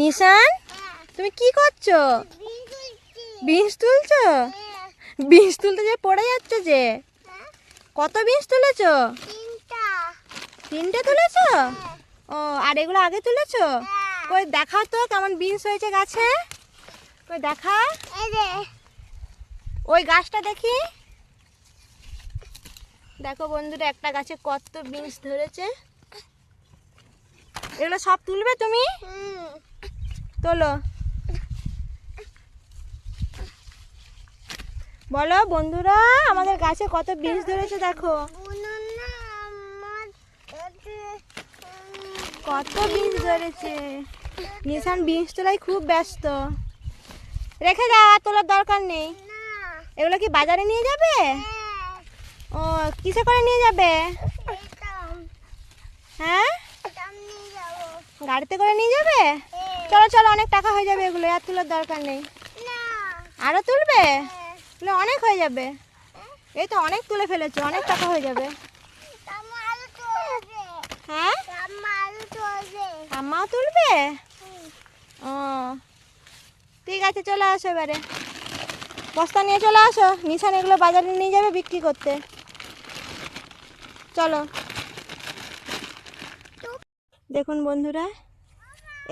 নিশান, তুমি কি করছো? বিনস তুলছো? বিনস তুলতে যে পড়ে যাচ্ছ যে। কত বিনস তুলেছো? তিনটে তুলেছো? ও, আর এগুলো আগে তুলেছো? কই দেখাও তো কেমন বিনস হয়েছে গাছে। কই দেখা, ওই গাছটা দেখি। দেখো বন্ধুরা, একটা গাছে কত বিনস ধরেছে। এগুলো সব তুলবে তুমি? তোলো, বলো বন্ধুরা, আমাদের গাছে কত বিনস ধরেছে দেখো। কত বিনস ধরেছে। নিশান বিনস তোলাই খুব ব্যস্ত। রেখে দাও, আর তোলার দরকার নেই। এগুলো কি বাজারে নিয়ে যাবে? ও, কিসে করে নিয়ে যাবে? হ্যাঁ, গাড়িতে করে নিয়ে যাবে? চলো চলো, অনেক টাকা হয়ে যাবে এগুলো, আর তোলার দরকার নেই। আরো তুলবে? অনেক হয়ে যাবে। এই তো অনেক তুলে ফেলেছো, অনেক টাকা হয়ে যাবে। হ্যাঁ, আম্মাও তুলবে? ও, ঠিক আছে, চলে আসো এবারে। বস্তা নিয়ে চলে আসো। নিশান এগুলো বাজারে নিয়ে যাবে বিক্রি করতে। চলো। দেখুন বন্ধুরা,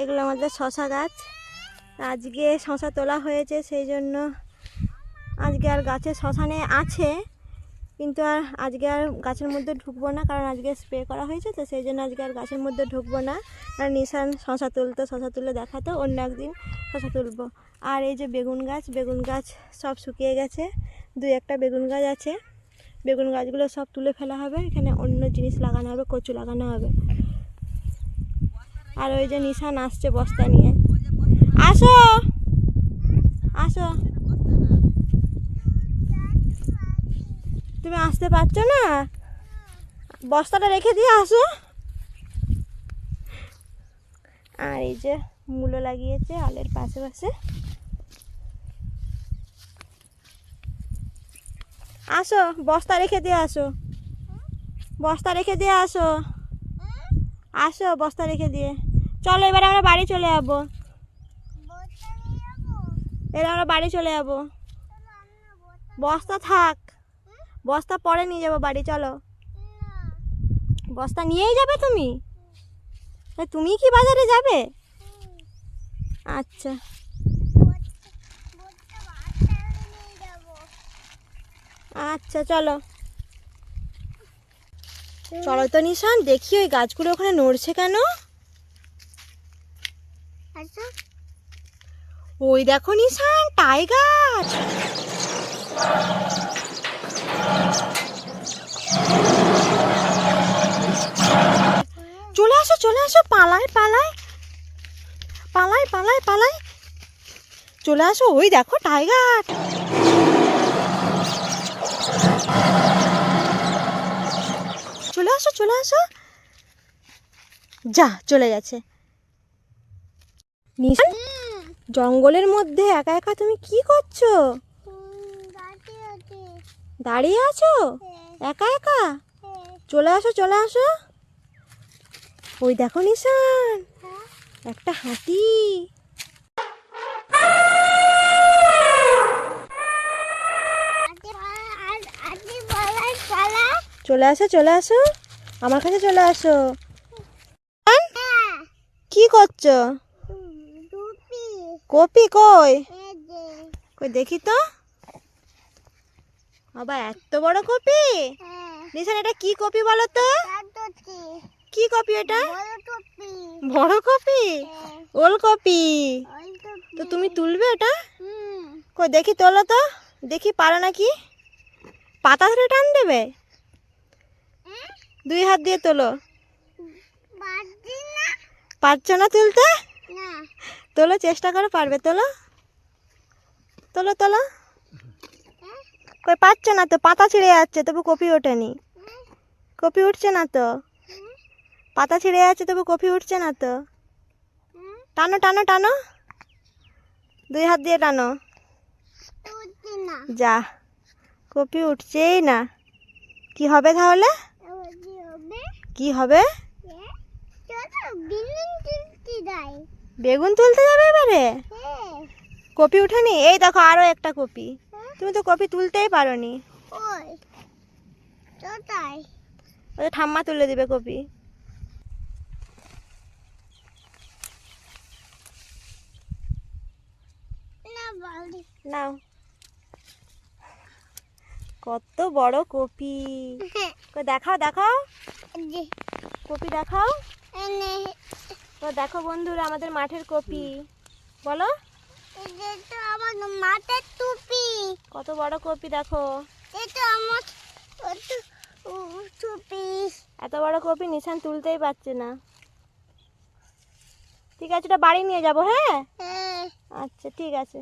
এগুলো আমাদের শশা গাছ। আজকে শশা তোলা হয়েছে, সেই জন্য আজকে আর গাছে শশা নিয়ে আছে, কিন্তু আর আজকে আর গাছের মধ্যে ঢুকবো না, কারণ আজকে স্প্রে করা হয়েছে, তো সেই জন্য আজকে আর গাছের মধ্যে ঢুকবো না। আর নিশান শশা তুলতো, শশা তুলে দেখাতো, অন্য একদিন শশা তুলবো। আর এই যে বেগুন গাছ সব শুকিয়ে গেছে, দুই একটা বেগুন গাছ আছে। বেগুন গাছগুলো সব তুলে ফেলা হবে, এখানে অন্য জিনিস লাগানো হবে, কচু লাগানো হবে। আর ওই যে নিশান আসছে বস্তা নিয়ে। আসো আসো, তুমি আসতে পারছো না? বস্তাটা রেখে দিয়ে আসো। আর এই যে মূলো লাগিয়েছে আলের পাশে পাশে। আসো, বস্তা রেখে দিয়ে আসো। বস্তা রেখে দিয়ে আসো। আসো, বস্তা রেখে দিয়ে চলো। এবার আমরা বাড়ি চলে যাবো। এবার আমরা বাড়ি চলে যাবো। বস্তা থাক, বস্তা পরে নিয়ে যাবো বাড়ি। চলো, বস্তা নিয়েই যাবে তুমি? তুমি কি বাজারে যাবে? আচ্ছা, আচ্ছা, চলো চলো তো নিশান, দেখি ওই গাছগুলো ওখানে নড়ছে কেন? ওই দেখো নিশান, টাইগার। চলে আসো চলে আসো, পালায় পালায় পালায় পালায় পালায়, চলে আসো। ওই দেখো টাইগার। চলে আসো চলে আসো। যা, চলে গেছে। নিশান, জঙ্গলের মধ্যে একা একা তুমি কি করছো? দাঁড়িয়ে আছো একা একা? চলে আসো চলে আসো। ওই দেখো নিশান, একটা হাতি। চলে আসো চলে আসো, আমার কাছে চলে আসো। কি করছো? কপি কই? কই দেখি তো। বাবা, এত বড় কপি! নিশান, এটা কি কপি বলো তো? কি কপি এটা? বড় কপি? ওলকপি। তো তুমি তুলবে এটা? কই দেখি, তোলো তো দেখি, পারো নাকি? পাতা ধরে টান দেবে? দুই হাত দিয়ে তোলো। পারছো না তুলতে? তোলো, চেষ্টা করো, পারবে। তোলো তোলো তোলো। কই পারছো না তো, পাতা ছিঁড়ে যাচ্ছে, তবু কপি ওঠেনি। কপি উঠছে না তো, পাতা ছিঁড়ে যাচ্ছে, তবু কপি উঠছে না তো। টানো টানো টানো, দুই হাত দিয়ে টানো। যা, কপি উঠছেই না। কি হবে তাহলে? কি হবে? বেগুন তুলতে যাবে এবারে? কপি উঠানি? এই দেখো আরো একটা কপি। তুমি তো কপি তুলতেই পারোনি। ওই ঠাম্মা তুলে দিবে কপি। নাও, কত বড় কপি। দেখাও দেখাও, কপি দেখাও। তো দেখো বন্ধুরা আমাদের মাঠের কপি। বলো, আমার মাথার টুপি। কত বড় কপি দেখো। এটা আমার টুপি। এত বড় কপি নিশান তুলতেই পারছে না। ঠিক আছে, এটা বাড়ি নিয়ে যাবো। হ্যাঁ, আচ্ছা ঠিক আছে।